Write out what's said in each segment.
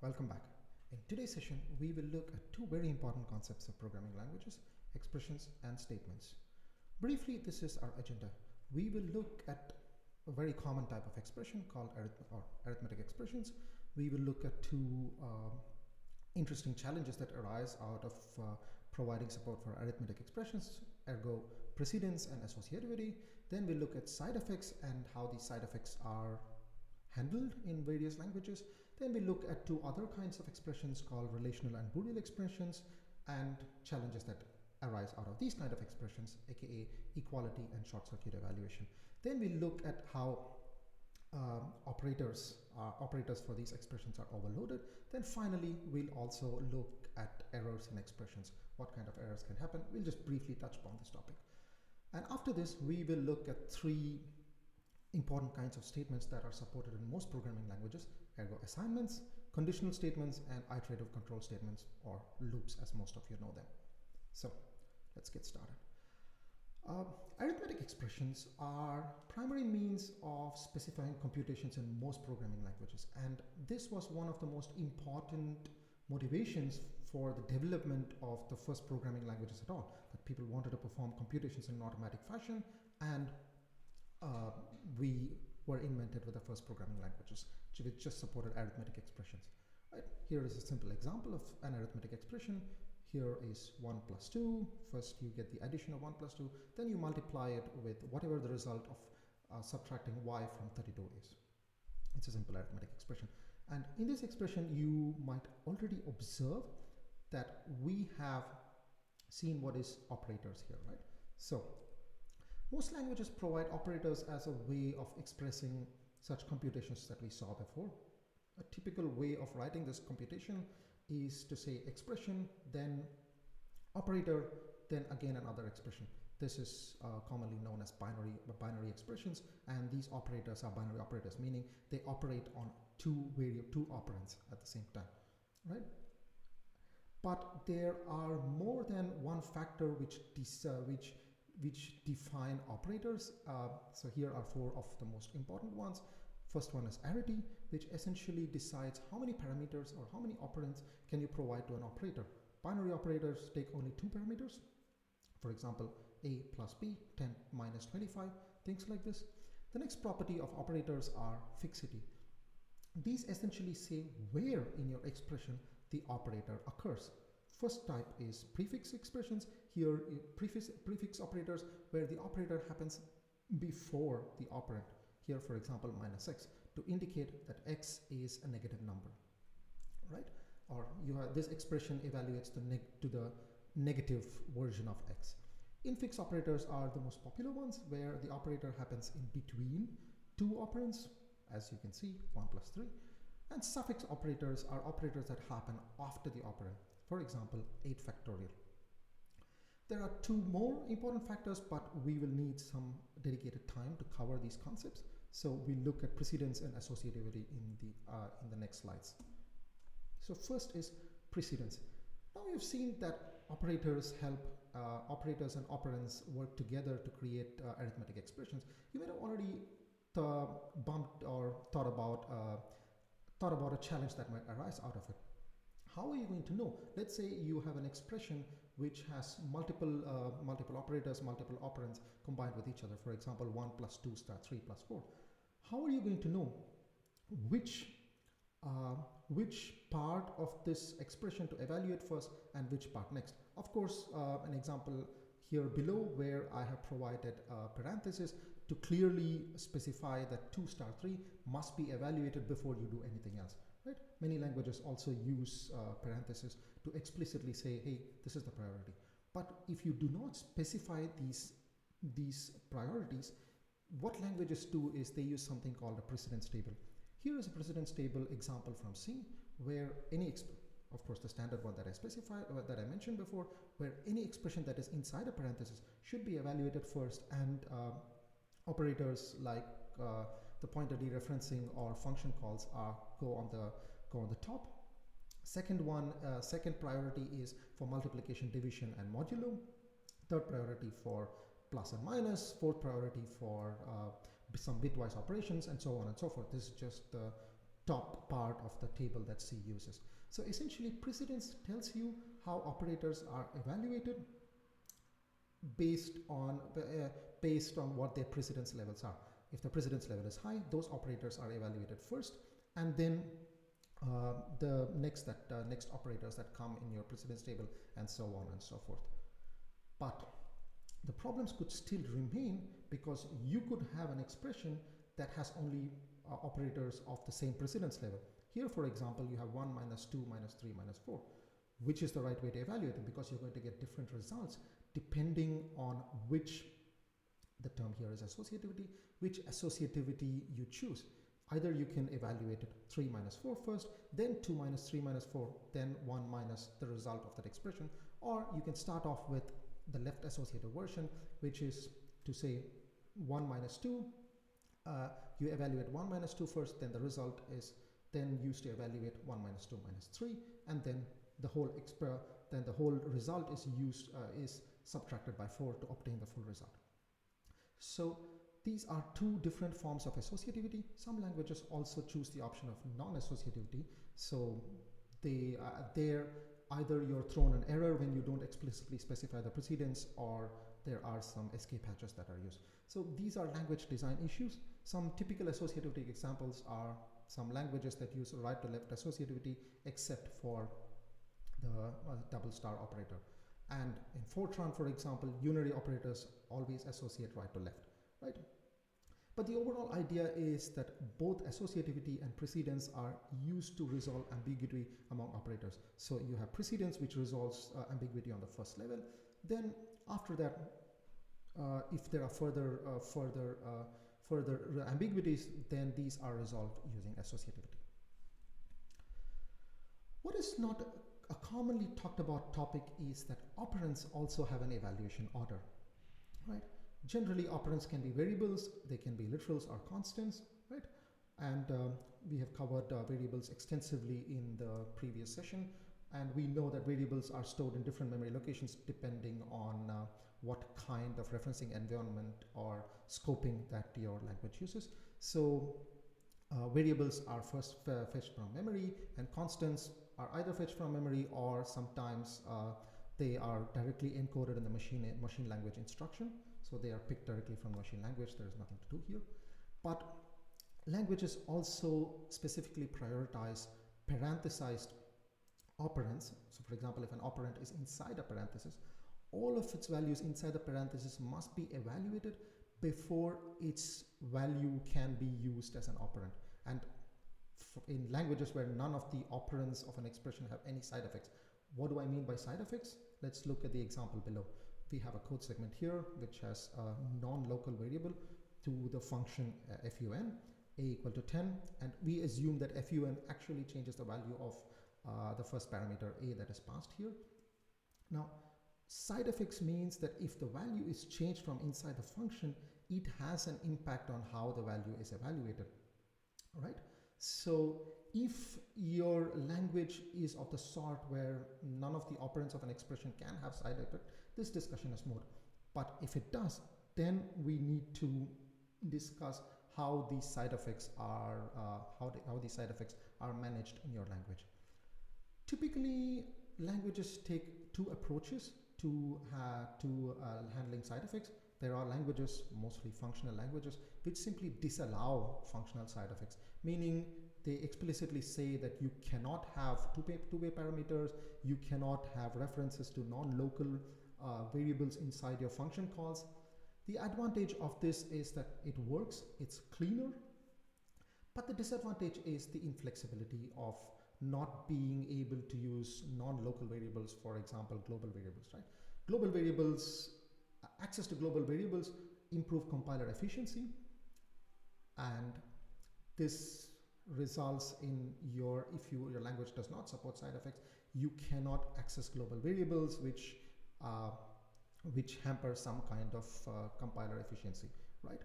welcome back. In today's session, we will look at two very important concepts of programming languages, expressions and statements. Briefly, this is our agenda. We will look at a very common type of expression called arithmetic expressions. We will look at two interesting challenges that arise out of providing support for arithmetic expressions, ergo precedence and associativity. Then we'll look at side effects and how these side effects are handled in various languages. Then we look at two other kinds of expressions called relational and boolean expressions and challenges that arise out of these kind of expressions, aka equality and short circuit evaluation. Then we look at how operators for these expressions are overloaded. Then finally, we'll also look at errors in expressions. What kind of errors can happen? We'll just briefly touch upon this topic. And after this, we will look at three important kinds of statements that are supported in most programming languages, ergo assignments, conditional statements, and iterative control statements, or loops as most of you know them. So let's get started. Arithmetic expressions are primary means of specifying computations in most programming languages, and this was one of the most important motivations for the development of the first programming languages at all, that people wanted to perform computations in an automatic fashion, and we were invented with the first programming languages which just supported arithmetic expressions. Right? Here is a simple example of an arithmetic expression. Here is 1 plus 2. First you get the addition of 1 plus 2, then you multiply it with whatever the result of subtracting y from 32 is. It's a simple arithmetic expression. And in this expression, you might already observe that we have seen what is operators here, right? So most languages provide operators as a way of expressing such computations that we saw before. A typical way of writing this computation is to say expression, then operator, then again another expression. This is commonly known as binary expressions, and these operators are binary operators, meaning they operate on two operands at the same time, right? But there are more than one factor which define operators. So here are four of the most important ones. First one is arity, which essentially decides how many parameters or how many operands can you provide to an operator. Binary operators take only two parameters. For example, a plus b, 10 minus 25, things like this. The next property of operators are fixity. These essentially say where in your expression the operator occurs. First type is prefix expressions. Here, prefix operators where the operator happens before the operand. Here, for example, minus x, to indicate that x is a negative number, right? Or you have this expression evaluates to the negative version of x. Infix operators are the most popular ones, where the operator happens in between two operands, as you can see, 1 plus 3. And suffix operators are operators that happen after the operand. For example, 8 factorial. There are two more important factors, but we will need some dedicated time to cover these concepts. So we look at precedence and associativity in the next slides. So first is precedence. Now you've seen that operators help operators and operands work together to create arithmetic expressions. You may have already bumped or thought about a challenge that might arise out of it. How are you going to know? Let's say you have an expression which has multiple operators, multiple operands combined with each other. For example, 1 plus 2 star 3 plus 4. How are you going to know which part of this expression to evaluate first and which part next? Of course, an example here below where I have provided a parenthesis to clearly specify that 2 star 3 must be evaluated before you do anything else. Right? Many languages also use parentheses to explicitly say, hey, this is the priority. But if you do not specify these priorities, what languages do is they use something called a precedence table. Here is a precedence table example from C, where of course the standard one that I mentioned before, where any expression that is inside a parenthesis should be evaluated first, and operators like the pointer dereferencing or function calls go on the top. Second priority is for multiplication, division, and modulo. Third priority for plus and minus. Fourth priority for some bitwise operations, and so on and so forth. This is just the top part of the table that C uses. So essentially, precedence tells you how operators are evaluated based on what their precedence levels are. If the precedence level is high, those operators are evaluated first, and then the next operators that come in your precedence table, and so on and so forth. But the problems could still remain, because you could have an expression that has only operators of the same precedence level. Here, for example, you have 1 minus 2 minus 3 minus 4. Which is the right way to evaluate them, because you're going to get different results depending on which, the term here is associativity, which associativity you choose. Either you can evaluate it 3 minus 4 first, then 2 minus 3 minus 4, then 1 minus the result of that expression, or you can start off with the left associative version, which is to say 1 minus 2. You evaluate 1 minus 2 first, then the result is then used to evaluate 1 minus 2 minus 3, and then the whole result is subtracted by 4 to obtain the full result. So these are two different forms of associativity. Some languages also choose the option of non-associativity. So they either you're thrown an error when you don't explicitly specify the precedence, or there are some escape hatches that are used. So these are language design issues. Some typical associativity examples are some languages that use right to left associativity, except for the double star operator. And in Fortran, for example, unary operators always associate right to left, right? But the overall idea is that both associativity and precedence are used to resolve ambiguity among operators. So you have precedence, which resolves ambiguity on the first level. Then after that, if there are further ambiguities, then these are resolved using associativity. What is not a commonly talked about topic is that operands also have an evaluation order, right? Generally, operands can be variables, they can be literals or constants, right? And we have covered variables extensively in the previous session, and we know that variables are stored in different memory locations depending on what kind of referencing environment or scoping that your language uses. So variables are first fetched from memory, and constants are either fetched from memory, or sometimes they are directly encoded in the machine language instruction. So they are picked directly from machine language. There is nothing to do here. But languages also specifically prioritize parenthesized operands. So for example, if an operand is inside a parenthesis, all of its values inside the parenthesis must be evaluated before its value can be used as an operand. And in languages where none of the operands of an expression have any side effects. What do I mean by side effects? Let's look at the example below. We have a code segment here which has a non-local variable to the function fun, a equal to 10, and we assume that fun actually changes the value of the first parameter a that is passed here. Now, side effects means that if the value is changed from inside the function, it has an impact on how the value is evaluated, right? So if your language is of the sort where none of the operands of an expression can have side effect, this discussion is moot. But if it does, then we need to discuss how these side effects are managed in your language. Typically, languages take two approaches to handling side effects. There are languages, mostly functional languages, which simply disallow functional side effects, meaning they explicitly say that you cannot have two-way parameters, you cannot have references to non-local variables inside your function calls. The advantage of this is that it works, it's cleaner, but the disadvantage is the inflexibility of not being able to use non-local variables, for example, global variables, right? Global variables, access to global variables improve compiler efficiency, and this results in your language does not support side effects, you cannot access global variables, which hamper some kind of compiler efficiency, right?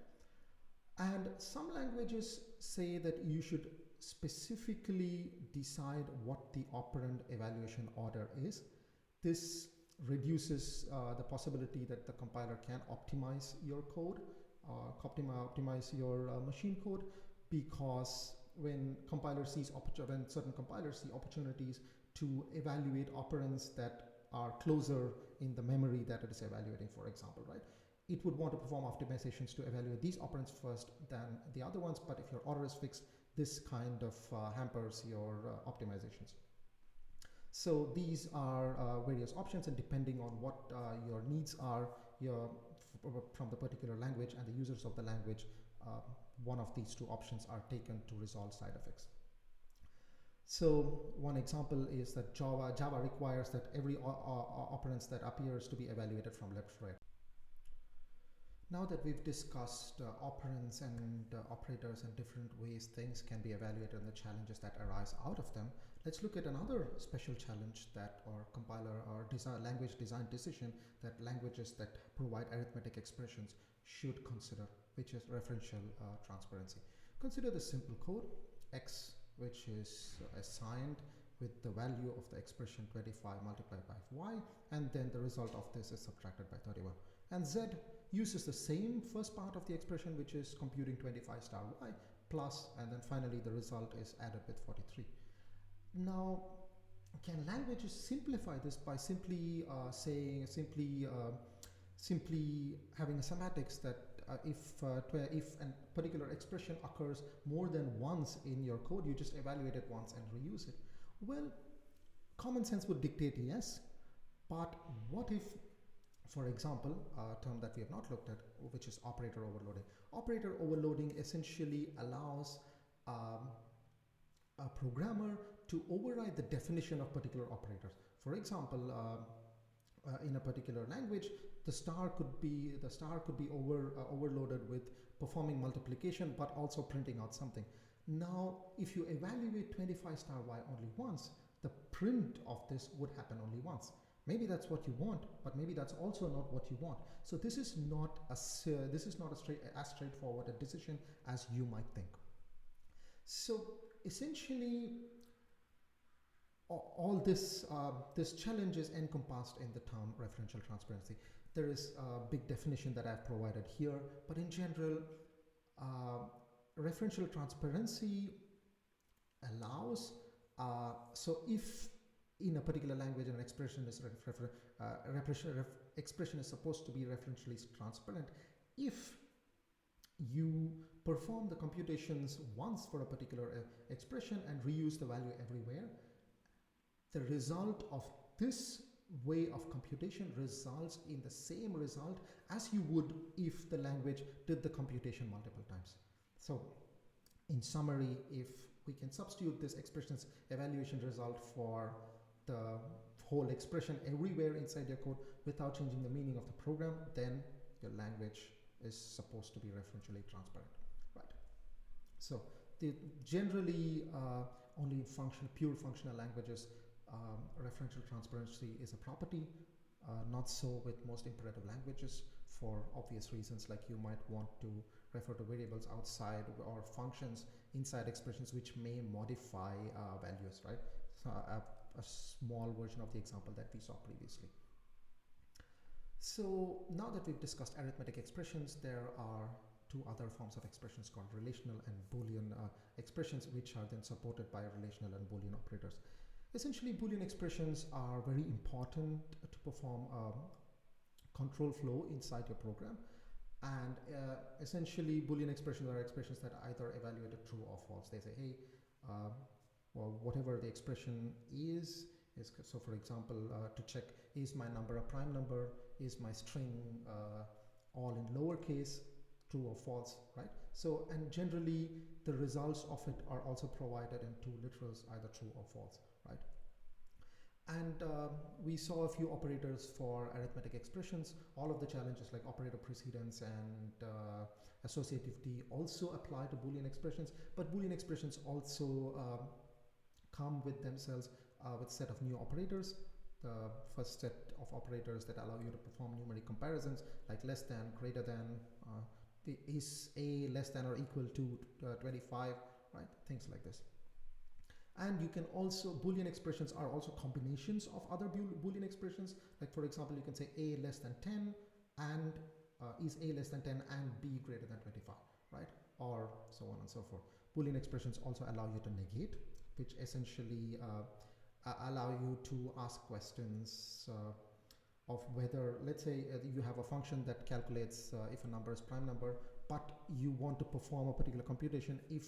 And some languages say that you should specifically decide what the operand evaluation order is. This reduces the possibility that the compiler can optimize your code, optimize your machine code, because when certain compilers see opportunities to evaluate operands that are closer in the memory that it is evaluating, for example, right? It would want to perform optimizations to evaluate these operands first than the other ones, but if your order is fixed, this kind of hampers your optimizations. So these are various options, and depending on what your needs are from the particular language and the users of the language, one of these two options are taken to resolve side effects. So one example is that Java requires that every operand that appears to be evaluated from left to right. Now that we've discussed operands and operators and different ways things can be evaluated and the challenges that arise out of them, let's look at another special challenge that our compiler or language design decision that languages that provide arithmetic expressions should consider, which is referential transparency. Consider the simple code, x, which is assigned with the value of the expression 25 multiplied by y, and then the result of this is subtracted by 31. And z uses the same first part of the expression, which is computing 25 star y plus, and then finally the result is added with 43. Now, can languages simplify this by simply having a semantics that if a particular expression occurs more than once in your code, you just evaluate it once and reuse it? Well, common sense would dictate yes, but what if, for example, a term that we have not looked at, which is operator overloading. Operator overloading essentially allows a programmer to override the definition of particular operators. For example, in a particular language, the star could be overloaded with performing multiplication, but also printing out something. Now, if you evaluate 25 star y only once, the print of this would happen only once. Maybe that's what you want, but maybe that's also not what you want. So this is not as straightforward a decision as you might think. So essentially, all this challenge is encompassed in the term referential transparency. There is a big definition that I've provided here, but in general, referential transparency allows, so if in a particular language an expression is supposed to be referentially transparent, if you perform the computations once for a particular expression and reuse the value everywhere, the result of this way of computation results in the same result as you would if the language did the computation multiple times. So in summary, if we can substitute this expression's evaluation result for the whole expression everywhere inside your code without changing the meaning of the program, then your language is supposed to be referentially transparent, right? So generally only in pure functional languages, referential transparency is a property. Not so with most imperative languages for obvious reasons, like you might want to refer to variables outside or functions inside expressions which may modify values, right? So a small version of the example that we saw previously. So now that we've discussed arithmetic expressions, there are two other forms of expressions called relational and boolean expressions, which are then supported by relational and boolean operators. Essentially, boolean expressions are very important to perform control flow inside your program. And essentially, boolean expressions are expressions that are either evaluated true or false. They say, hey, well, whatever the expression is so for example, to check, is my number a prime number? Is my string all in lowercase, true or false, right? So, and generally, the results of it are also provided in two literals, either true or false, right? And we saw a few operators for arithmetic expressions. All of the challenges like operator precedence and associativity also apply to Boolean expressions, but Boolean expressions also come with themselves with a set of new operators. The first set of operators that allow you to perform numeric comparisons, like less than, greater than, is a less than or equal to 25, right? Things like this. And you can also, Boolean expressions are also combinations of other Boolean expressions. Like for example, you can say a less than 10 and is a less than 10 and b greater than 25, right? Or so on and so forth. Boolean expressions also allow you to negate, which essentially allow you to ask questions of whether, let's say you have a function that calculates if a number is prime number, but you want to perform a particular computation if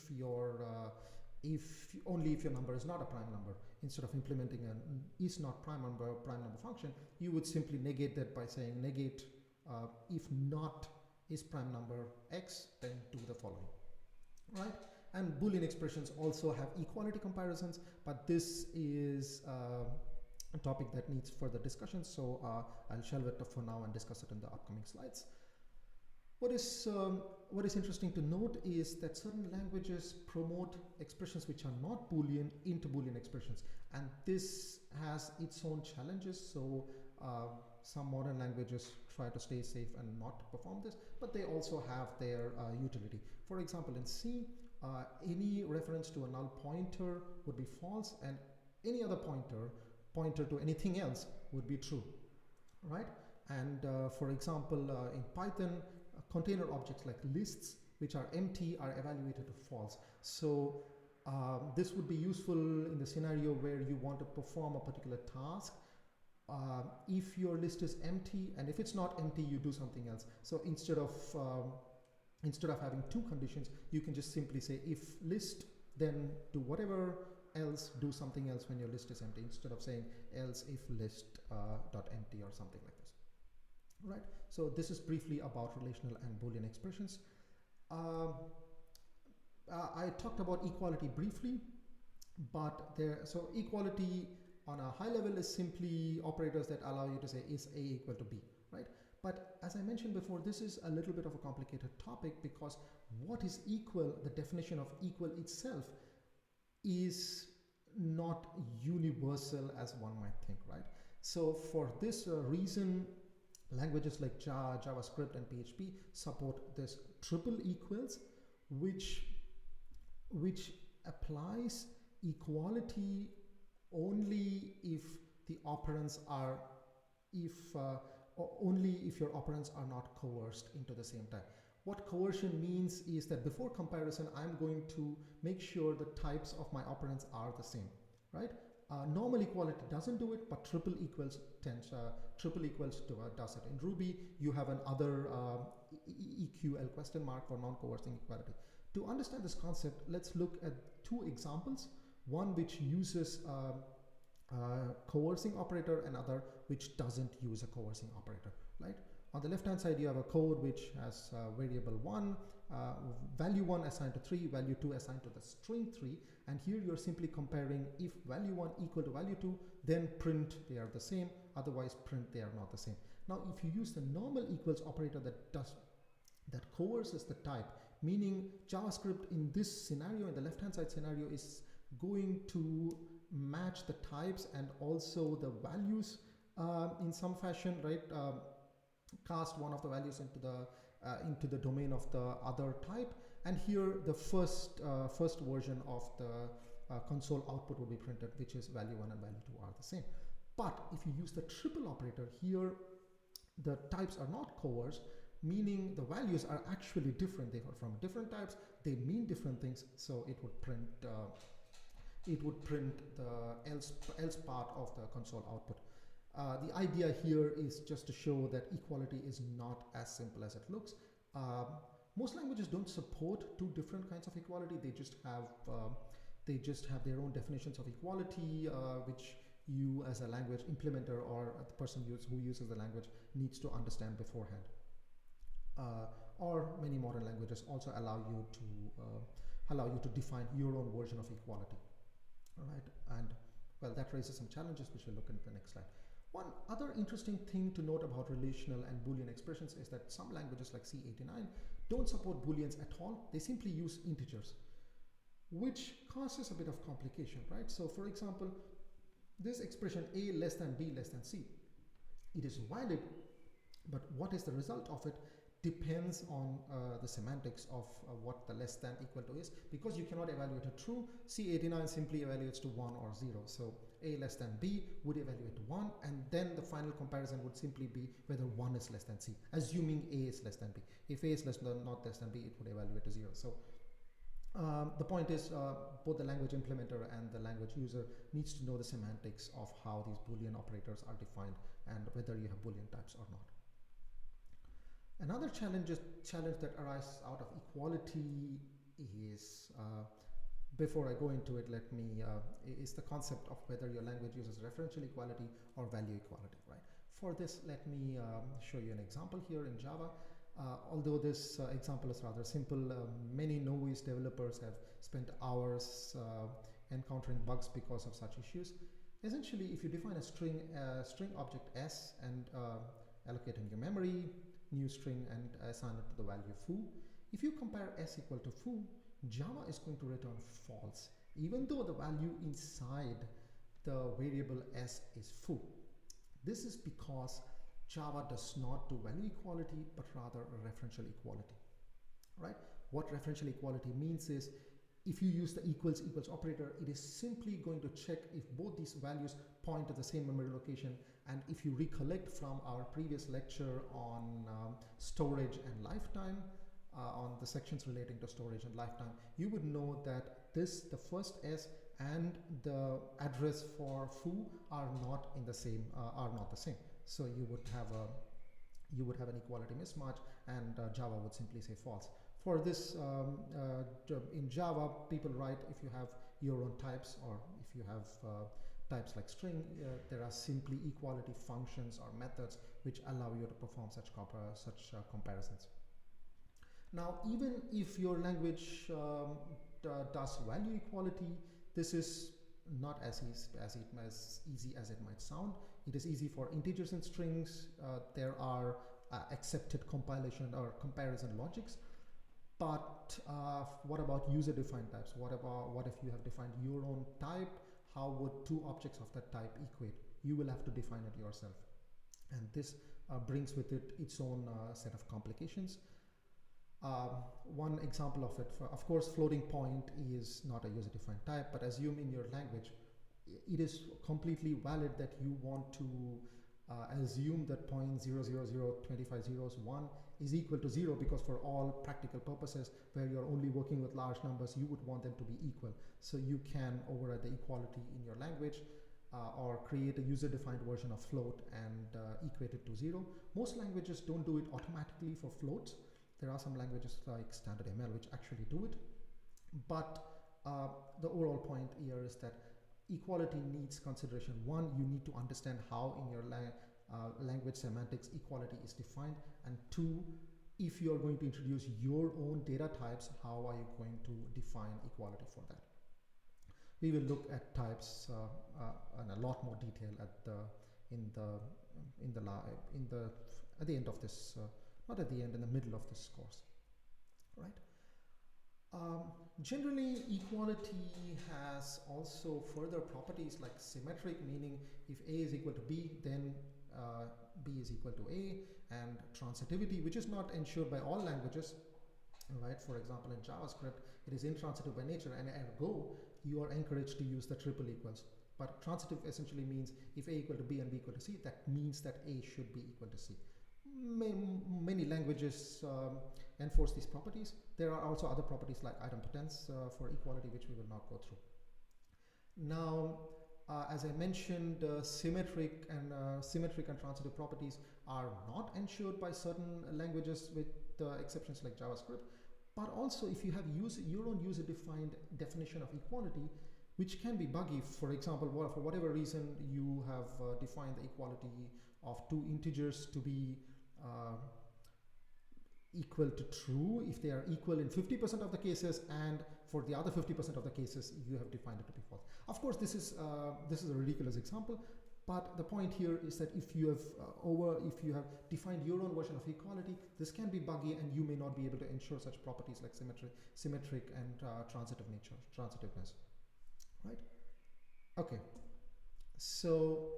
only if your number is not a prime number. Instead of implementing an is not prime number function, you would simply negate that by saying negate if not is prime number x, then do the following, right? And Boolean expressions also have equality comparisons, but this is a topic that needs further discussion, so I'll shelve it for now and discuss it in the upcoming slides. What is interesting to note is that certain languages promote expressions which are not Boolean into Boolean expressions, and this has its own challenges. So some modern languages try to stay safe and not perform this, but they also have their utility. For example, in C, any reference to a null pointer would be false, and any other pointer to anything else would be true, right? And for example, in Python, container objects like lists which are empty are evaluated to false. So this would be useful in the scenario where you want to perform a particular task. If your list is empty, and if it's not empty, you do something else. So instead of having two conditions, you can just simply say if list, then do whatever else, do something else when your list is empty, instead of saying else if list dot empty or something like this, right? So this is briefly about relational and Boolean expressions. I talked about equality briefly, but so equality on a high level is simply operators that allow you to say is A equal to B, right? But as I mentioned before, this is a little bit of a complicated topic, because what is equal, the definition of equal itself, is not universal as one might think, right? So for this reason, languages like Java, JavaScript, and PHP support this triple equals, which applies equality only if the operands are, only if your operands are not coerced into the same type. What coercion means is that before comparison, I'm going to make sure the types of my operands are the same, right? Normal equality doesn't do it, but triple equals does it. In Ruby, you have another EQL question mark for non-coercing equality. To understand this concept, let's look at two examples. One which uses coercing operator, and other which doesn't use a coercing operator, right? On the left-hand side, you have a code which has variable 1, value 1 assigned to 3, value 2 assigned to the string 3, and here you're simply comparing if value 1 equal to value 2, then print they are the same, otherwise print they are not the same. Now, if you use the normal equals operator that coerces the type, meaning JavaScript in this scenario, in the left-hand side scenario, is going to match the types and also the values in some fashion, right? Cast one of the values into the domain of the other type, and here the first version of the console output will be printed, which is value 1 and value 2 are the same. But if you use the triple operator, here the types are not coerced, meaning the values are actually different. They are from different types, they mean different things, so it would print the else part of the console output. The idea here is just to show that equality is not as simple as it looks. Most languages don't support two different kinds of equality. They just have their own definitions of equality, which you as a language implementer or the person who uses the language needs to understand beforehand. Or many modern languages also allow you to define your own version of equality. All right, and well, that raises some challenges which we'll look into the next slide. One other interesting thing to note about relational and Boolean expressions is that some languages like C89 don't support Booleans at all. They simply use integers, which causes a bit of complication, right? So for example, this expression A less than B less than C, it is valid, but what is the result of it depends on the semantics of what the less than equal to is, because you cannot evaluate a true. C89 simply evaluates to 1 or 0. So A less than B would evaluate to 1, and then the final comparison would simply be whether 1 is less than C, assuming A is less than B. If A is not less than B, it would evaluate to 0. So The point is both the language implementer and the language user needs to know the semantics of how these Boolean operators are defined and whether you have Boolean types or not. Another challenge that arises out of equality is, before I go into it, is the concept of whether your language uses referential equality or value equality, right? For this, let me show you an example here in Java. Although this example is rather simple, many novice developers have spent hours encountering bugs because of such issues. Essentially, if you define a string object s and allocate it in your memory, new string, and assign it to the value foo, if you compare s equal to foo, Java is going to return false, even though the value inside the variable s is foo. This is because Java does not do value equality, but rather a referential equality, right? What referential equality means is, if you use the equals operator, it is simply going to check if both these values point to the same memory location. And if you recollect from our previous lecture on storage and lifetime, on the sections relating to storage and lifetime, you would know that the first s and the address for foo are not the same. So you would have an equality mismatch, and Java would simply say false. For this, in Java, people write, if you have your own types, or if you have types like string, there are simply equality functions or methods which allow you to perform such comparisons. Now, even if your language does value equality, this is not as easy as it might sound. It is easy for integers and strings. There are accepted compilation or comparison logics. But what about user-defined types? What if you have defined your own type? How would two objects of that type equate? You will have to define it yourself. And this brings with it its own set of complications. One example of it, of course, floating point is not a user-defined type, but assume in your language, it is completely valid that you want to assume that 0.0002501 is equal to 0, because for all practical purposes where you're only working with large numbers, you would want them to be equal. So you can override the equality in your language or create a user-defined version of float and equate it to 0. Most languages don't do it automatically for floats. There are some languages like standard ML which actually do it. But the overall point here is that equality needs consideration. One, you need to understand how in your language semantics equality is defined. And two, if you are going to introduce your own data types, how are you going to define equality for that? We will look at types in a lot more detail at the end of this, not at the end, in the middle of this course, right? Generally, equality has also further properties like symmetric, meaning if A is equal to B, then B is equal to A, and transitivity, which is not ensured by all languages, right? For example, in JavaScript, it is intransitive by nature, and ergo, you are encouraged to use the triple equals. But transitive essentially means if A equal to B and B equal to C, that means that A should be equal to C. Many languages enforce these properties. There are also other properties like idempotence for equality, which we will not go through. Now, as I mentioned, symmetric and transitive properties are not ensured by certain languages, with exceptions like JavaScript. But also, if you have your own user-defined definition of equality, which can be buggy. For example, for whatever reason, you have defined the equality of two integers to be equal to true if they are equal in 50% of the cases, and for the other 50% of the cases, you have defined it to be false. Of course, this is a ridiculous example, but the point here is that if you have defined your own version of equality, this can be buggy, and you may not be able to ensure such properties like symmetric and transitiveness, right? Okay, so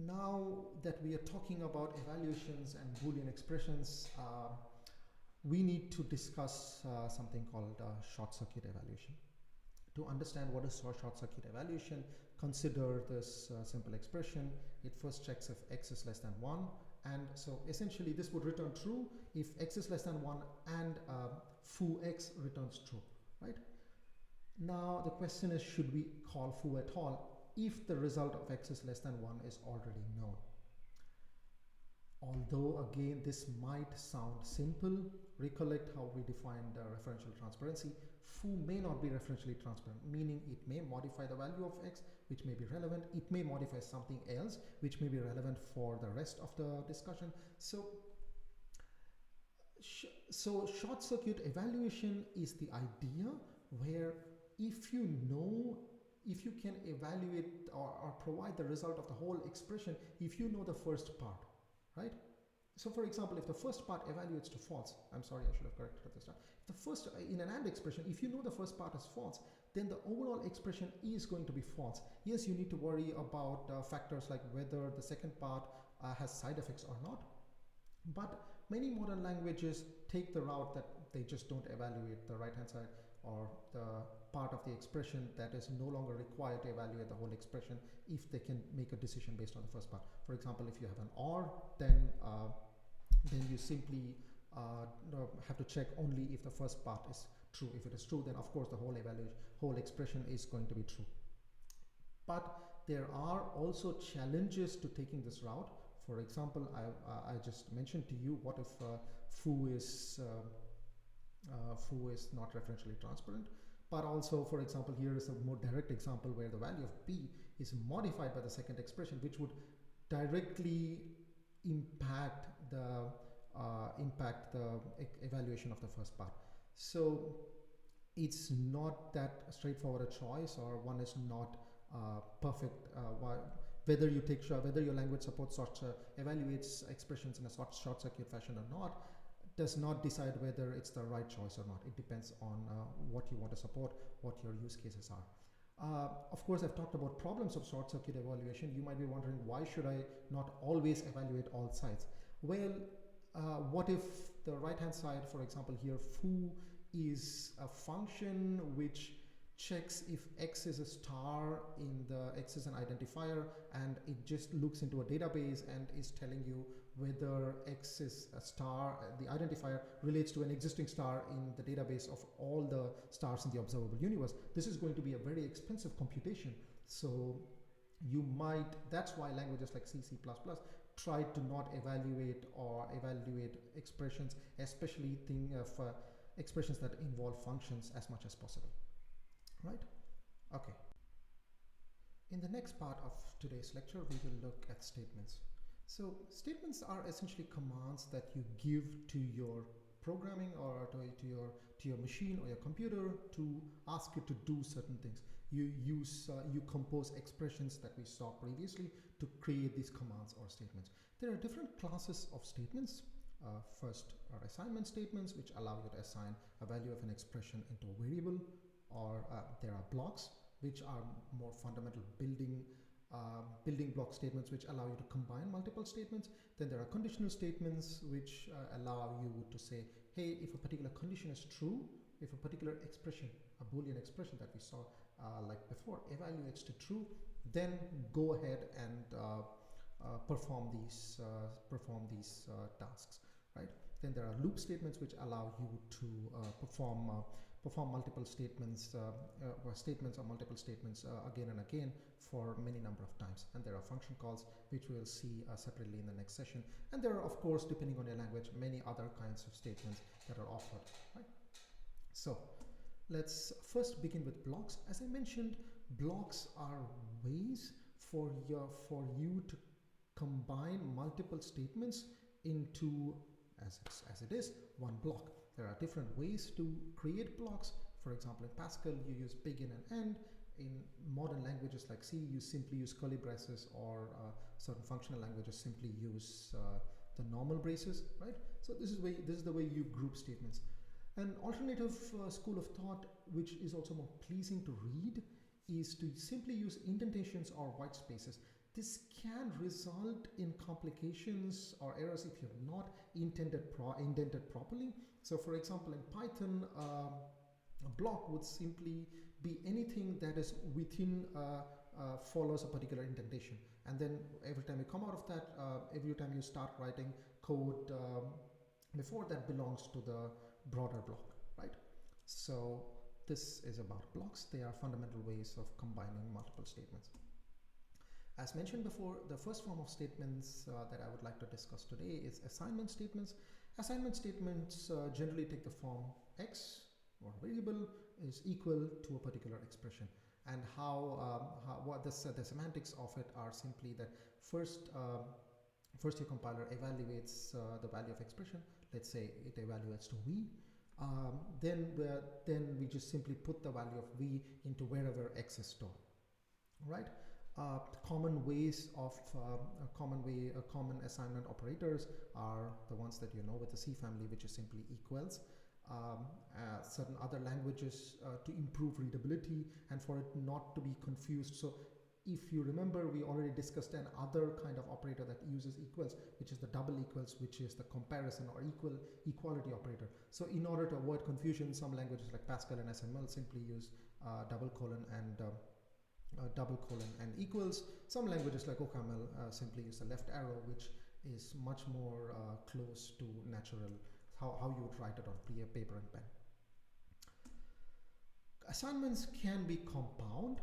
now that we are talking about evaluations and Boolean expressions, we need to discuss something called short circuit evaluation. To understand what is short circuit evaluation, consider this simple expression. It first checks if x is less than 1, and so essentially this would return true if x is less than 1 and foo x returns true. right? Now the question is, should we call foo at all if the result of x is less than 1 is already known? Although again this might sound simple, recollect how we defined referential transparency. Foo may not be referentially transparent, meaning it may modify the value of x, which may be relevant. It may modify something else, which may be relevant for the rest of the discussion. So short circuit evaluation is the idea where if you can evaluate or provide the result of the whole expression, if you know the first part, right? So for example, if the first part evaluates to false, I'm sorry, I should have corrected at this time. The first, in an AND expression, if you know the first part is false, then the overall expression is going to be false. Yes, you need to worry about factors like whether the second part has side effects or not. But many modern languages take the route that they just don't evaluate the right-hand side or the part of the expression that is no longer required to evaluate the whole expression if they can make a decision based on the first part. For example, if you have an OR, then you simply have to check only if the first part is true. If it is true, then of course the whole expression is going to be true. But there are also challenges to taking this route. For example, I just mentioned to you, what if foo is not referentially transparent? But also, for example, here is a more direct example where the value of b is modified by the second expression, which would directly impact the evaluation of the first part. So it's not that straightforward a choice, or one is not perfect. Whether your language supports evaluates expressions in a short circuit fashion or not, does not decide whether it's the right choice or not. It depends on what you want to support, what your use cases are. Of course, I've talked about problems of short circuit evaluation. You might be wondering, why should I not always evaluate all sides? Well, what if the right hand side, for example here, foo is a function which checks if x is a star in the x is an identifier, and it just looks into a database and is telling you whether x is a star, the identifier relates to an existing star in the database of all the stars in the observable universe. This is going to be a very expensive computation. So you might, that's why languages like C, C++ try to not evaluate expressions, especially expressions that involve functions, as much as possible. Right? Okay. In the next part of today's lecture, we will look at statements. So statements are essentially commands that you give to your programming or to your machine or your computer to ask you to do certain things. You compose expressions that we saw previously to create these commands or statements. There are different classes of statements. First are assignment statements, which allow you to assign a value of an expression into a variable. Or there are blocks, which are more fundamental building block statements, which allow you to combine multiple statements. Then there are conditional statements, which allow you to say, hey, if a particular condition is true, if a particular expression, a boolean expression that we saw like before, evaluates to true, then go ahead and perform these tasks, right? Then there are loop statements, which allow you to perform multiple statements, statements or multiple statements again and again for many number of times. And there are function calls, which we'll see separately in the next session. And there are, of course, depending on your language, many other kinds of statements that are offered, right? So let's first begin with blocks. As I mentioned, blocks are ways for you to combine multiple statements into, as it is, one block. There are different ways to create blocks. For example, in Pascal, you use begin and end. In modern languages like C, you simply use curly braces, or certain functional languages simply use the normal braces, right? So this is the way you group statements. An alternative school of thought, which is also more pleasing to read, is to simply use indentations or white spaces. This can result in complications or errors if you're not indented properly. So for example, in Python, a block would simply be anything that is within, follows a particular indentation. And then every time you come out of that, every time you start writing code before that belongs to the broader block, right? So this is about blocks. They are fundamental ways of combining multiple statements. As mentioned before, the first form of statements that I would like to discuss today is assignment statements. Assignment statements generally take the form x, or variable, is equal to a particular expression. And what the semantics of it are simply that first your compiler evaluates the value of expression. Let's say it evaluates to v. Then we just simply put the value of v into wherever x is stored, right? Common ways of common assignment operators are the ones that you know with the C family, which is simply equals. Certain other languages to improve readability and for it not to be confused. So if you remember, we already discussed another kind of operator that uses equals, which is the double equals, which is the comparison or equality operator. So in order to avoid confusion, some languages like Pascal and SML simply use double colon and equals. Some languages like OCaml simply use the left arrow, which is much more close to natural, how you would write it on paper and pen. Assignments can be compound,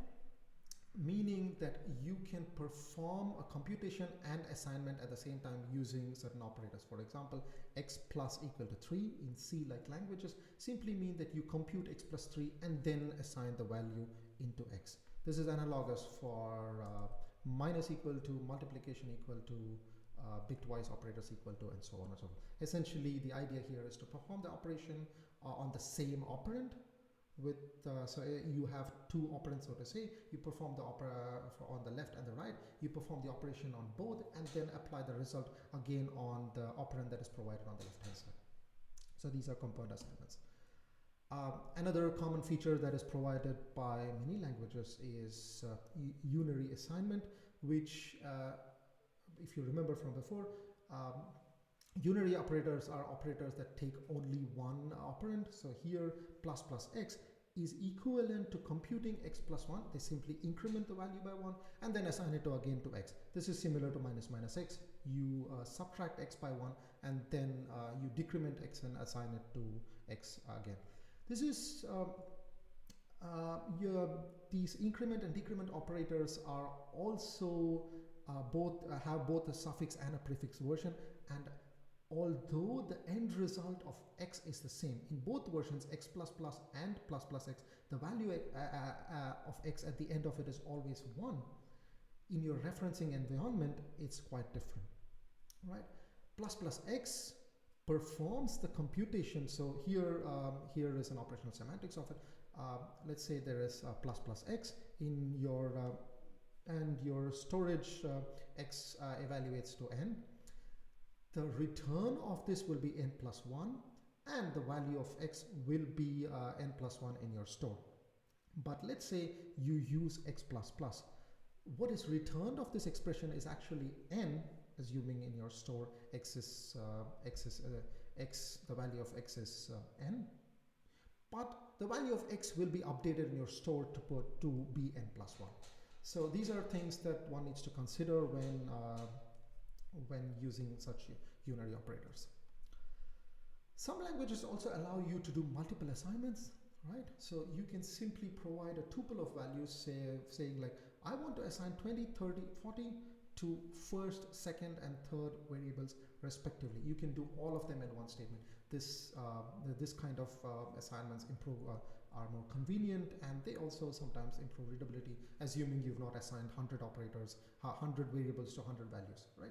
meaning that you can perform a computation and assignment at the same time using certain operators. For example, x plus equal to 3 in C-like languages simply mean that you compute x plus 3 and then assign the value into x. This is analogous for minus equal to, multiplication equal to, bitwise operators equal to, and so on and so forth. Essentially, the idea here is to perform the operation on the same operand. So you have two operands, so to say. You perform the on the left and the right. You perform the operation on both and then apply the result again on the operand that is provided on the left hand side. So these are compound assignments. Another common feature that is provided by many languages is unary assignment, which if you remember from before, unary operators are operators that take only one operand. So here plus plus x is equivalent to computing x plus 1. They simply increment the value by 1 and then assign it again to x. This is similar to minus minus x. You subtract x by 1 and then you decrement x and assign it to x again. This is these increment and decrement operators are also have both a suffix and a prefix version, and although the end result of x is the same in both versions, x plus plus and plus plus x, the value of x at the end of it is always 1. In your referencing environment, it's quite different, right? Plus plus x performs the computation. So here is an operational semantics of it. Let's say there is plus plus x in your and your storage x evaluates to n. The return of this will be n plus 1 and the value of x will be n plus 1 in your store. But let's say you use x plus plus. What is returned of this expression is actually n, assuming in your store x is the value of x is n, but the value of x will be updated in your store to be n plus 1. So these are things that one needs to consider when using such unary operators. Some languages also allow you to do multiple assignments, right? So you can simply provide a tuple of values, saying like, I want to assign 20, 30, 40 to first, second, and third variables respectively. You can do all of them in one statement. This kind of assignments are more convenient, and they also sometimes improve readability, assuming you've not assigned 100 operators, 100 variables to 100 values, right?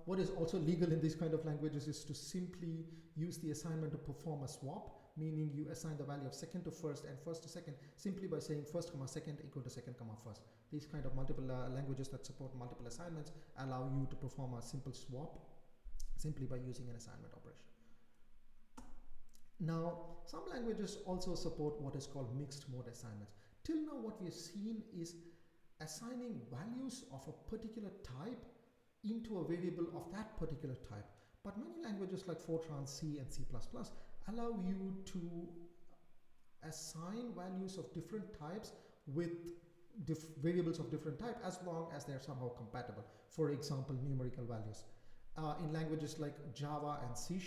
What is also legal in these kind of languages is to simply use the assignment to perform a swap, meaning you assign the value of second to first and first to second simply by saying first comma second equal to second comma first. These kind of multiple languages that support multiple assignments allow you to perform a simple swap simply by using an assignment operation. Now, some languages also support what is called mixed mode assignments. Till now, what we have seen is assigning values of a particular type into a variable of that particular type. But many languages like Fortran, C, and C++ allow you to assign values of different types with variables of different type as long as they're somehow compatible. For example, numerical values. In languages like Java and C#,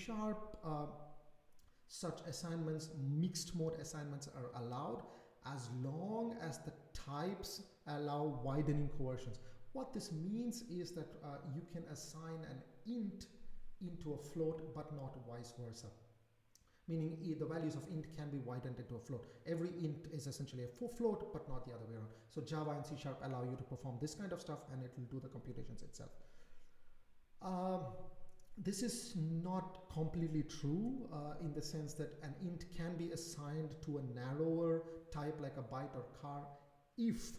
Such assignments, mixed mode assignments, are allowed as long as the types allow widening coercions. What this means is that you can assign an int into a float but not vice versa. Meaning the values of int can be widened into a float. Every int is essentially a float but not the other way around. So Java and C# allow you to perform this kind of stuff and it will do the computations itself. This is not completely true in the sense that an int can be assigned to a narrower type like a byte or char if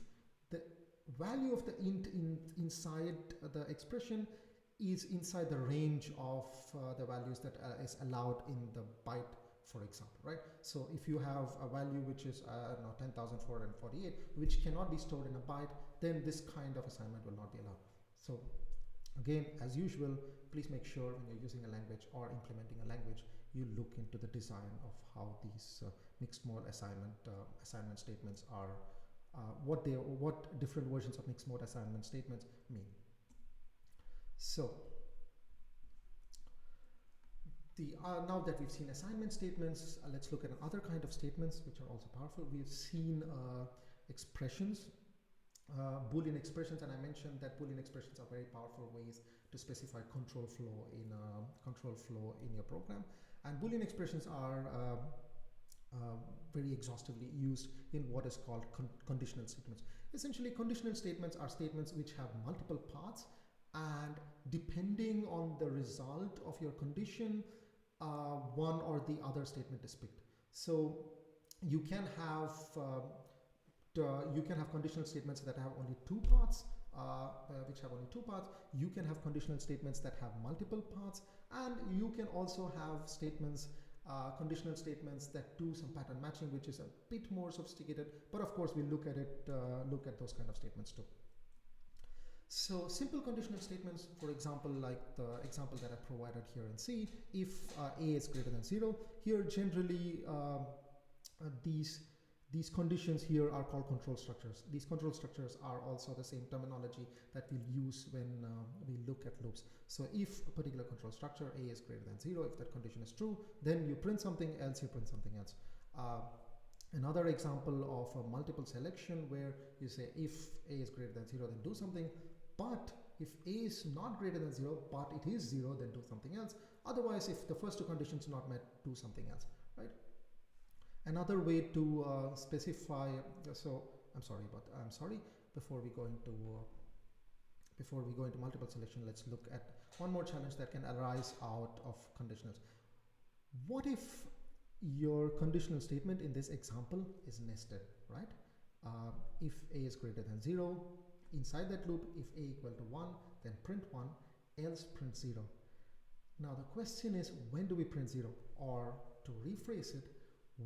the value of the int inside the expression is inside the range of the values that is allowed in the byte, for example, right? So if you have a value which is 10,448, which cannot be stored in a byte, then this kind of assignment will not be allowed. So again, as usual, please make sure when you're using a language or implementing a language, you look into the design of how these mixed mode assignment statements are, what different versions of mixed mode assignment statements mean. So now that we've seen assignment statements, let's look at another kind of statements which are also powerful. We've seen expressions, Boolean expressions, and I mentioned that Boolean expressions are very powerful ways to specify control flow in your program. And Boolean expressions are very exhaustively used in what is called conditional statements. Essentially, conditional statements are statements which have multiple paths, and depending on the result of your condition, one or the other statement is picked. So you can have conditional statements that have only two paths, You can have conditional statements that have multiple paths, and you can also have statements, conditional statements that do some pattern matching, which is a bit more sophisticated. But of course, we'll look at those kind of statements too. So simple conditional statements, for example, like the example that I provided here in C, if A is greater than 0, here generally these conditions here are called control structures. These control structures are also the same terminology that we'll use when we look at loops. So if a particular control structure A is greater than 0, if that condition is true, then you print something, else you print something else. Another example of a multiple selection where you say if A is greater than 0, then do something. But if A is not greater than 0, but it is 0, then do something else. Otherwise, if the first two conditions are not met, do something else, right? Another way to specify, before we go into multiple selection, let's look at one more challenge that can arise out of conditionals. What if your conditional statement in this example is nested, right? If A is greater than 0, inside that loop, if A equal to 1, then print 1, else print 0. Now the question is, when do we print 0? Or to rephrase it,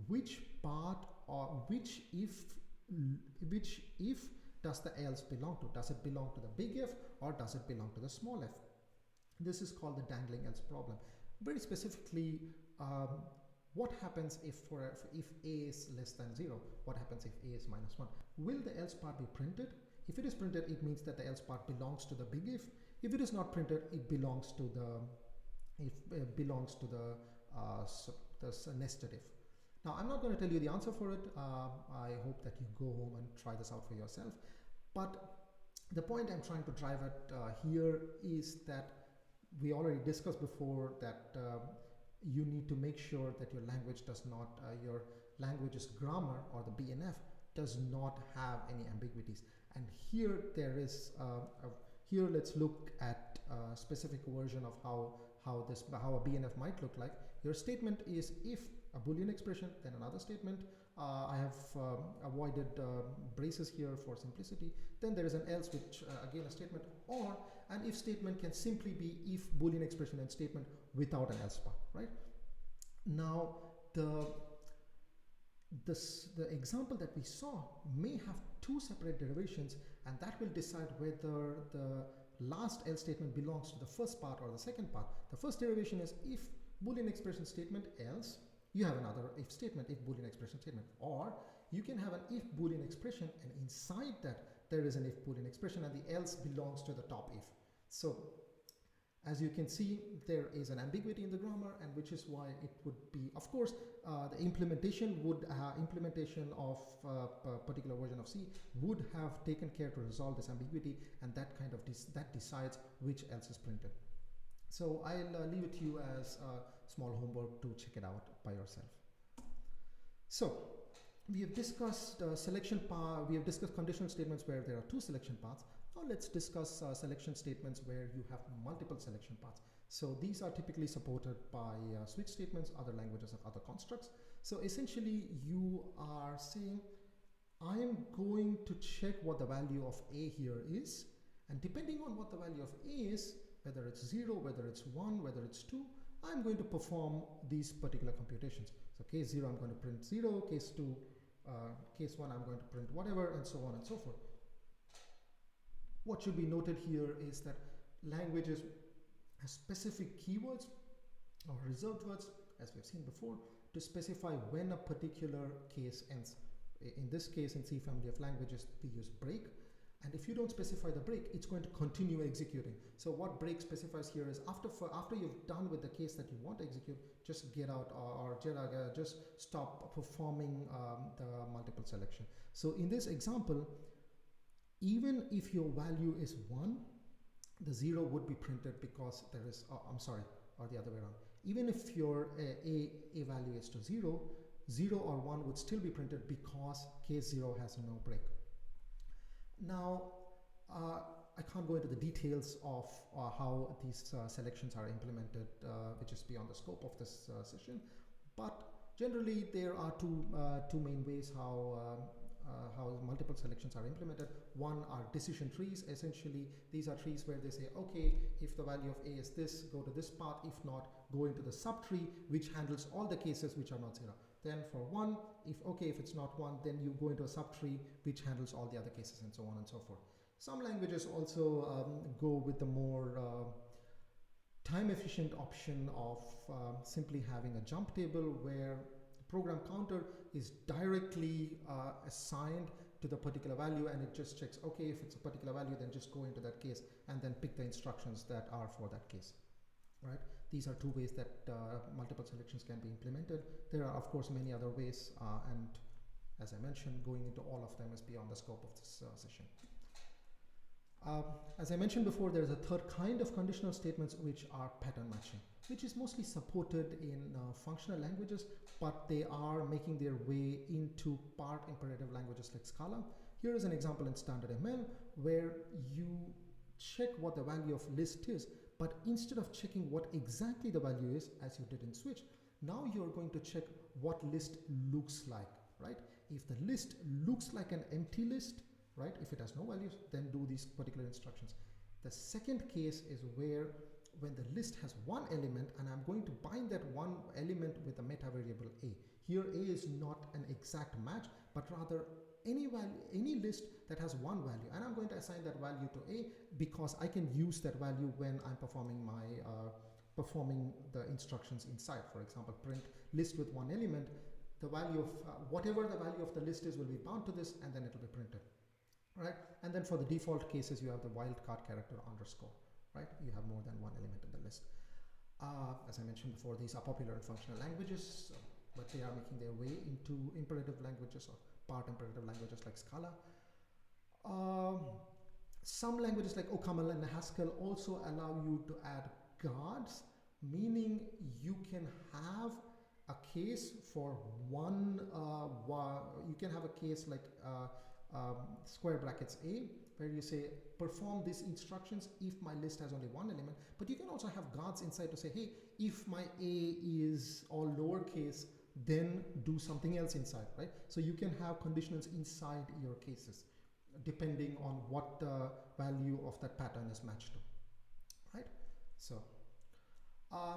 which part or which if does the else belong to? Does it belong to the big F or does it belong to the small f? This is called the dangling else problem. Very specifically, what happens if A is less than 0? What happens if A is minus 1? Will the else part be printed? If it is printed, it means that the else part belongs to the big if. If it is not printed, it belongs to the nested if. Now, I'm not going to tell you the answer for it. I hope that you go home and try this out for yourself. But the point I'm trying to drive at here is that we already discussed before that you need to make sure that your language does not, your language's grammar or the BNF does not have any ambiguities. And here there is, here let's look at a specific version of how a BNF might look like. Your statement is if a Boolean expression, then another statement. I have avoided braces here for simplicity. Then there is an else, which again a statement, or an if statement can simply be if Boolean expression and statement without an else part, right? Now the example that we saw may have two separate derivations, and that will decide whether the last else statement belongs to the first part or the second part. The first derivation is if Boolean expression statement else, you have another if statement, if Boolean expression statement, or you can have an if Boolean expression and inside that there is an if Boolean expression and the else belongs to the top if. So As you can see, there is an ambiguity in the grammar, and which is why it would be, of course, the implementation of a particular version of C would have taken care to resolve this ambiguity, and that kind of that decides which else is printed. So I'll leave it to you as small homework to check it out by yourself. So we have discussed we have discussed conditional statements where there are two selection paths. Now let's discuss selection statements where you have multiple selection paths. So these are typically supported by switch statements, other languages, and other constructs. So essentially you are saying, I am going to check what the value of A here is, and depending on what the value of A is, whether it's 0, whether it's 1, whether it's 2, I'm going to perform these particular computations. So case 0, I'm going to print 0, case 2, case 1, I'm going to print whatever, and so on and so forth. What should be noted here is that languages have specific keywords or reserved words, as we've seen before, to specify when a particular case ends. In this case, in C family of languages, we use break. And if you don't specify the break, it's going to continue executing. So what break specifies here is after you've done with the case that you want to execute, just get out or just stop performing the multiple selection. So in this example, even if your value is 1, the 0 would be printed because there is, I'm sorry, or the other way around. Even if your a value is to 0, 0 or 1 would still be printed because case 0 has no break. Now, I can't go into the details of how these selections are implemented, which is beyond the scope of this session. But generally, there are two main ways how multiple selections are implemented. One are decision trees. Essentially, these are trees where they say, okay, if the value of A is this, go to this path. If not, go into the subtree, which handles all the cases which are not 0. Then for 1, if it's not 1, then you go into a subtree which handles all the other cases, and so on and so forth. Some languages also go with the more time-efficient option of simply having a jump table where the program counter is directly assigned to the particular value, and it just checks, okay, if it's a particular value, then just go into that case and then pick the instructions that are for that case. Right? These are two ways that multiple selections can be implemented. There are, of course, many other ways, and as I mentioned, going into all of them is beyond the scope of this session. As I mentioned before, there's a third kind of conditional statements, which are pattern matching, which is mostly supported in functional languages, but they are making their way into part imperative languages like Scala. Here is an example in standard ML where you check what the value of list is, but instead of checking what exactly the value is, as you did in switch, now you're going to check what list looks like, right? If the list looks like an empty list, right? If it has no values, then do these particular instructions. The second case is where when the list has one element and I'm going to bind that one element with a meta variable A. Here A is not an exact match, but rather any value, any list that has one value, and I'm going to assign that value to A because I can use that value when I'm performing my performing the instructions inside. For example, print list with one element, the value of whatever the value of the list is will be bound to this, and then it will be printed, right? And then for the default cases, you have the wildcard character underscore, right? You have more than one element in the list. As I mentioned before, these are popular in functional languages, but they are making their way into imperative languages or part imperative languages like Scala. Some languages like OCaml and Haskell also allow you to add guards, meaning you can have a case for one, you can have a case like square brackets A, where you say perform these instructions if my list has only one element, but you can also have guards inside to say, hey, if my A is all lowercase, then do something else inside, right? So you can have conditionals inside your cases depending on what the value of that pattern is matched to, right? So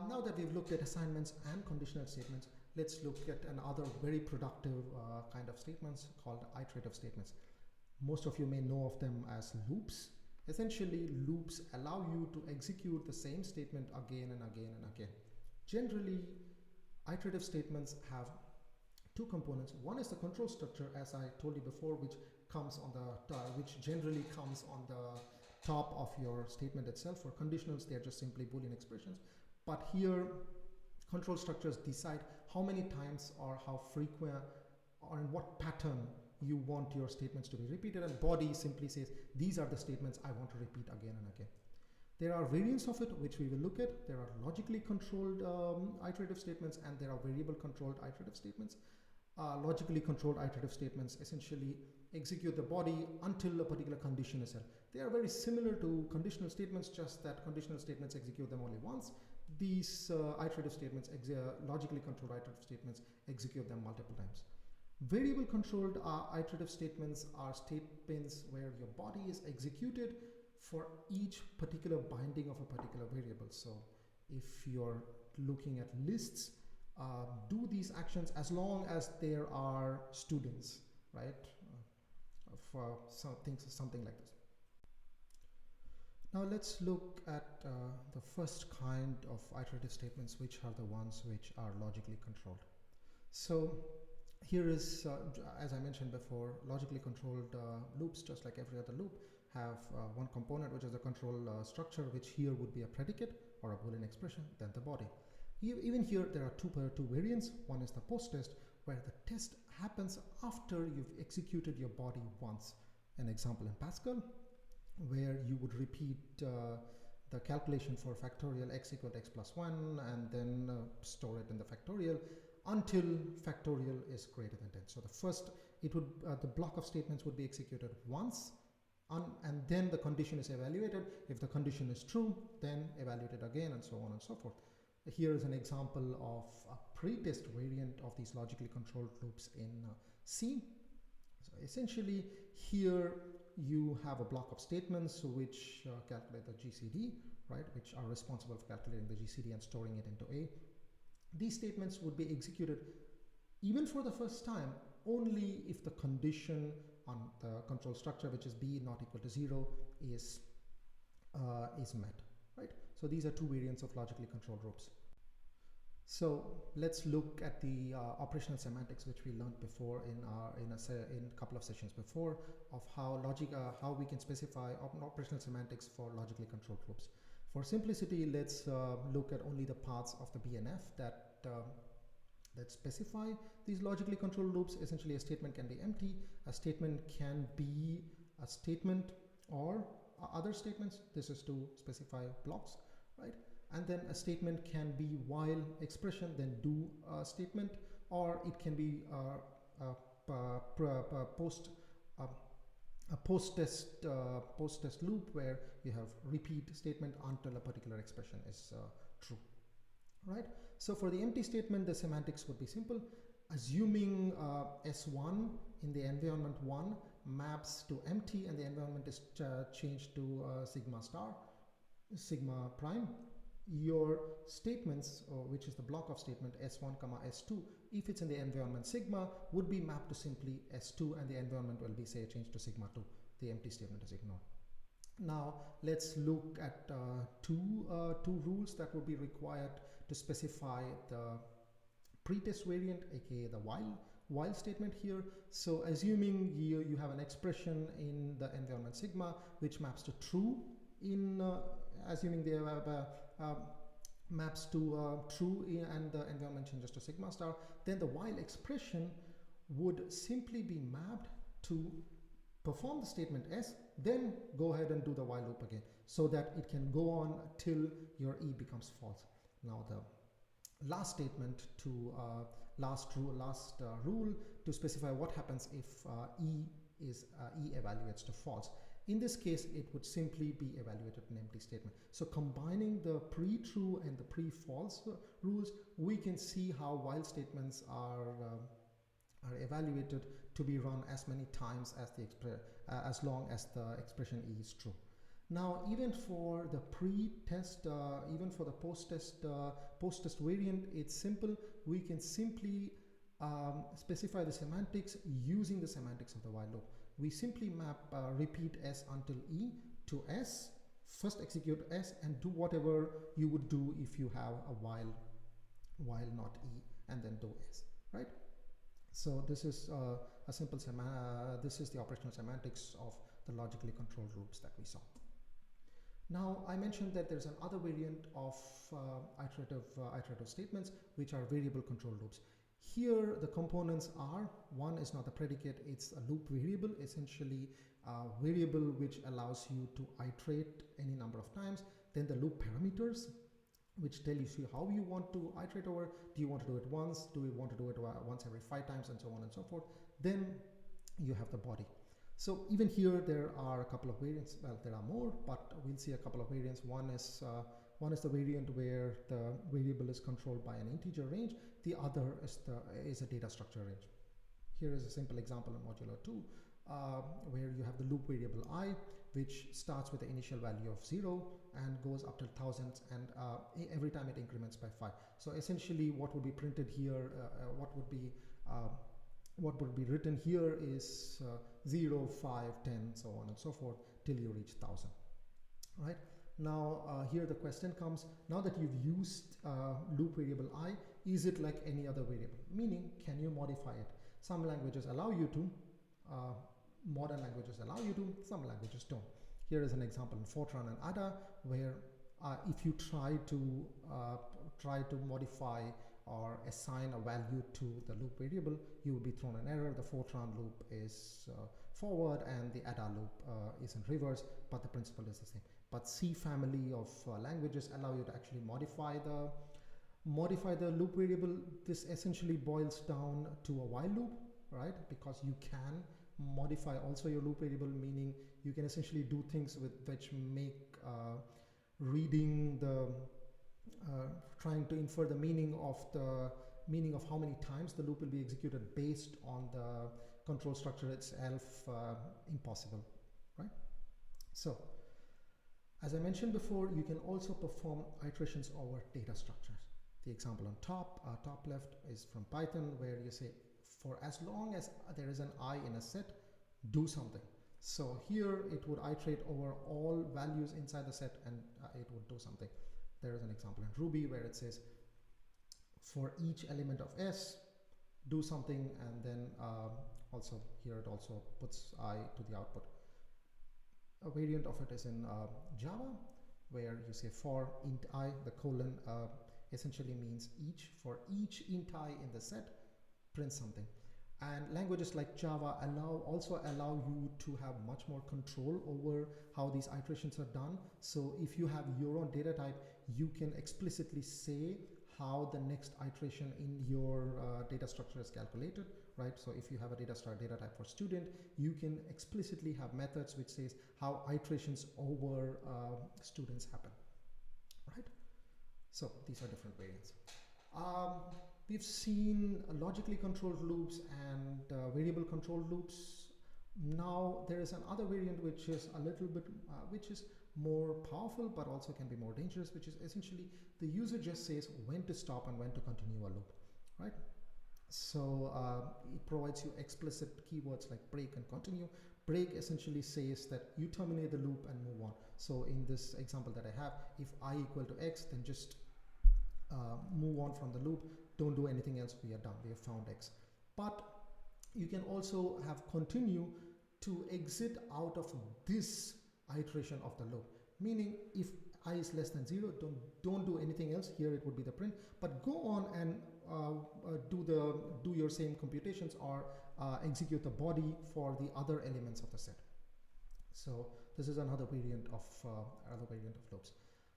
now that we've looked at assignments and conditional statements, let's look at another very productive kind of statements called iterative statements. Most of you may know of them as loops. Essentially, loops allow you to execute the same statement again and again and again. Generally, iterative statements have two components. One is the control structure, as I told you before, which comes on the which generally comes on the top of your statement itself. For conditionals, they are just simply Boolean expressions. But here, control structures decide how many times or how frequent or in what pattern you want your statements to be repeated, and body simply says these are the statements I want to repeat again and again. There are variants of it which we will look at. There are logically controlled iterative statements, and there are variable controlled iterative statements. Logically controlled iterative statements essentially execute the body until a particular condition is held. They are very similar to conditional statements, just that conditional statements execute them only once. These iterative statements, logically controlled iterative statements, execute them multiple times. Variable controlled iterative statements are statements where your body is executed for each particular binding of a particular variable. So if you're looking at lists, do these actions as long as there are students, right? For something like this. Now let's look at the first kind of iterative statements, which are the ones which are logically controlled. So here is, as I mentioned before, logically controlled loops, just like every other loop, have one component, which is the control structure, which here would be a predicate or a Boolean expression, then the body. Even here, there are two variants. One is the post-test, where the test happens after you've executed your body once. An example in Pascal, where you would repeat the calculation for factorial x equal to x plus 1 and then store it in the factorial until factorial is greater than 10. So the first, the block of statements would be executed once, and then the condition is evaluated. If the condition is true, then evaluated again, and so on and so forth. Here is an example of a pre-test variant of these logically controlled loops in C. So essentially, here you have a block of statements which calculate the GCD, right, which are responsible for calculating the GCD and storing it into A. These statements would be executed even for the first time only if the condition on the control structure, which is B not equal to 0, is met, right? So these are two variants of logically controlled loops. So let's look at the operational semantics, which we learned before in a couple of sessions before, of how we can specify operational semantics for logically controlled loops. For simplicity, let's look at only the parts of the BNF that specify these logically controlled loops. Essentially, a statement can be empty, a statement can be a statement or other statements. This is to specify blocks, right? And then a statement can be while expression, then do statement, or it can be a post-test loop where you have repeat statement until a particular expression is true, right? So for the empty statement, the semantics would be simple. Assuming S1 in the environment 1 maps to empty and the environment is changed to sigma prime, your statements, which is the block of statement S1 comma S2, if it's in the environment sigma, would be mapped to simply S2, and the environment will be, say, changed to sigma 2. The empty statement is ignored. Now let's look at two rules that would be required to specify the pretest variant, aka the while statement here. So assuming you have an expression in the environment sigma which maps to true in assuming they have maps to true and the environment changes to sigma star, then the while expression would simply be mapped to perform the statement S, then go ahead and do the while loop again, so that it can go on till your E becomes false. Now the last statement to last rule to specify what happens if E evaluates to false. In this case, it would simply be evaluated an empty statement. So combining the pre-true and the pre-false rules, we can see how while statements are evaluated to be run as many times as as long as the expression E is true. Now, even for the pre-test, even for the post-test variant, it's simple. We can simply specify the semantics using the semantics of the while loop. We simply map repeat S until E to S, first execute S, and do whatever you would do if you have a while not E, and then do S, right? So this is this is the operational semantics of the logically controlled loops that we saw. Now, I mentioned that there's another variant of iterative statements, which are variable control loops. Here, the components are, one is not the predicate, it's a loop variable, essentially a variable which allows you to iterate any number of times. Then the loop parameters, which tell you how you want to iterate over. Do you want to do it once? Do you want to do it once every 5 times, and so on and so forth? Then you have the body. So even here there are a couple of variants. Well, there are more, but we'll see a couple of variants. One is the variant where the variable is controlled by an integer range. The other is a data structure range. Here is a simple example in modulo 2, where you have the loop variable I, which starts with the initial value of 0 and goes up to thousands, and every time it increments by 5. So essentially what would be printed here, what would be written here is 0, 5, 10, so on and so forth, till you reach 1000. Right? Now here the question comes, now that you've used loop variable I, is it like any other variable? Meaning, can you modify it? Some languages allow you to, modern languages allow you to, some languages don't. Here is an example in Fortran and Ada, where if you try to modify or assign a value to the loop variable, you will be thrown an error. The Fortran loop is forward and the Ada loop is in reverse, but the principle is the same. But C family of languages allow you to actually modify the loop variable. This essentially boils down to a while loop, right? Because you can modify also your loop variable, meaning you can essentially do things which make reading the trying to infer the meaning of how many times the loop will be executed based on the control structure itself impossible, right? So, as I mentioned before, you can also perform iterations over data structures. The example on top left is from Python, where you say, for as long as there is an I in a set, do something. So here it would iterate over all values inside the set, and it would do something. There is an example in Ruby where it says, for each element of S, do something, and then also here it also puts I to the output. A variant of it is in Java, where you say for int I, the colon essentially means each. For each int I in the set, print something. And languages like Java also allow you to have much more control over how these iterations are done. So if you have your own data type, you can explicitly say how the next iteration in your data structure is calculated, right? So if you have a data type for student, you can explicitly have methods which says how iterations over students happen, right? So these are different variants. We've seen logically controlled loops and variable controlled loops. Now there is another variant which is a little bit, which is more powerful but also can be more dangerous, which is essentially the user just says when to stop and when to continue a loop, right? So it provides you explicit keywords like break and continue. Break essentially says that you terminate the loop and move on. So in this example that I have, if I equal to X, then just move on from the loop. Don't do anything else. We are done. We have found X. But you can also have continue to exit out of this iteration of the loop. Meaning, if I is less than 0, don't do anything else. Here it would be the print. But go on and do your same computations or execute the body for the other elements of the set. So this is another variant of loops.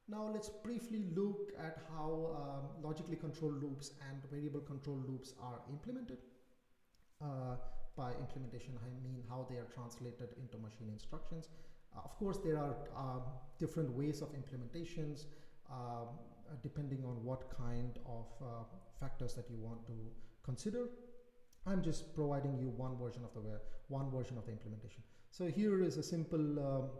Now let's briefly look at how logically controlled loops and variable control loops are implemented. By implementation, I mean how they are translated into machine instructions. Of course, there are different ways of implementations depending on what kind of factors that you want to consider. I'm just providing you one version of the implementation. So here is a simple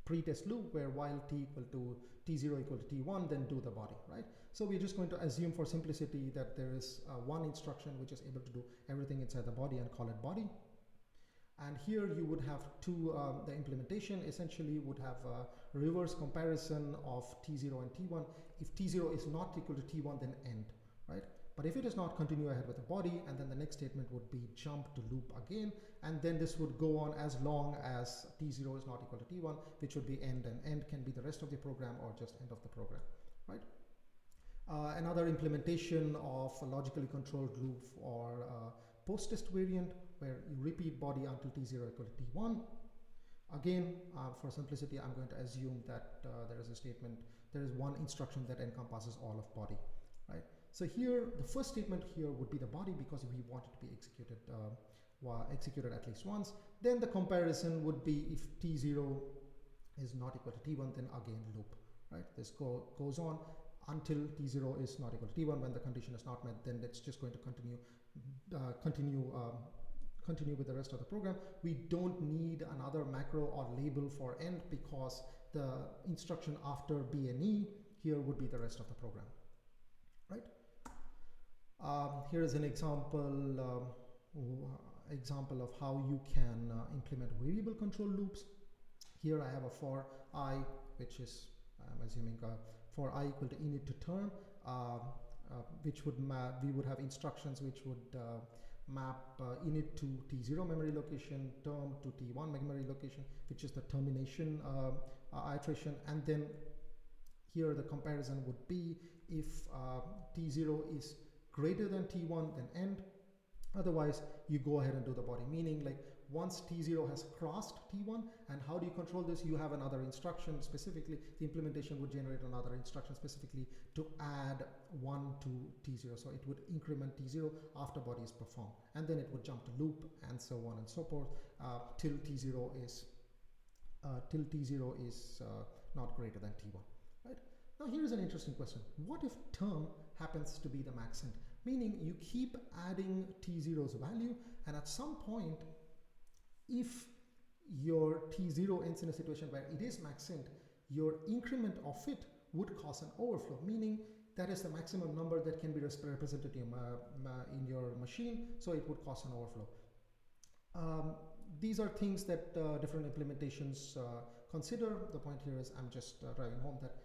pretest loop where while t equal to t0 equal to t1, then do the body, right? So we're just going to assume for simplicity that there is one instruction which is able to do everything inside the body and call it body. And here you would have the implementation essentially would have a reverse comparison of t0 and t1. If t0 is not equal to t1, then end, right? But if it is not, continue ahead with the body, and then the next statement would be jump to loop again, and then this would go on as long as t0 is not equal to t1, which would be end, and end can be the rest of the program or just end of the program, right? Another implementation of a logically controlled loop or post-test variant, where you repeat body until t0 equal to t1. Again, for simplicity, I'm going to assume that there is a statement, there is one instruction that encompasses all of body, right? So here, the first statement here would be the body because we want it to be executed at least once. Then the comparison would be if t0 is not equal to t1, then again loop, right? This goes on until t0 is not equal to t1. When the condition is not met, then it's just going to continue with the rest of the program. We don't need another macro or label for end because the instruction after B and E here would be the rest of the program, right? Here is an example of how you can implement variable control loops. Here I have a for I, which is, I'm assuming for I equal to init to term, which would map, we would have instructions which would map init to t0 memory location, term to t1 memory location, which is the termination iteration, and then here the comparison would be if t0 is greater than t1, then end. Otherwise, you go ahead and do the body, meaning like once t0 has crossed t1, and how do you control this? You have another instruction specifically, the implementation would generate another instruction specifically to add 1 to t0. So it would increment t0 after body is performed, and then it would jump to loop and so on and so forth till t0 is not greater than t1, right? Now here's an interesting question. What if term happens to be the maxent? Meaning you keep adding t0's value, and at some point, if your t0 ends in a situation where it is maxent, your increment of it would cause an overflow, meaning that is the maximum number that can be represented in your machine, so it would cause an overflow. These are things that different implementations consider. The point here is I'm just driving home that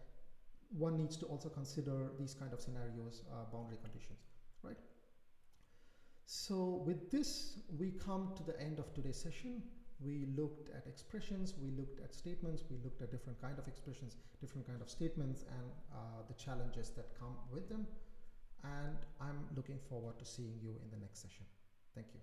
one needs to also consider these kind of scenarios, boundary conditions, right? So with this, we come to the end of today's session. We looked at expressions, we looked at statements, we looked at different kind of expressions, different kind of statements, and the challenges that come with them. And I'm looking forward to seeing you in the next session. Thank you.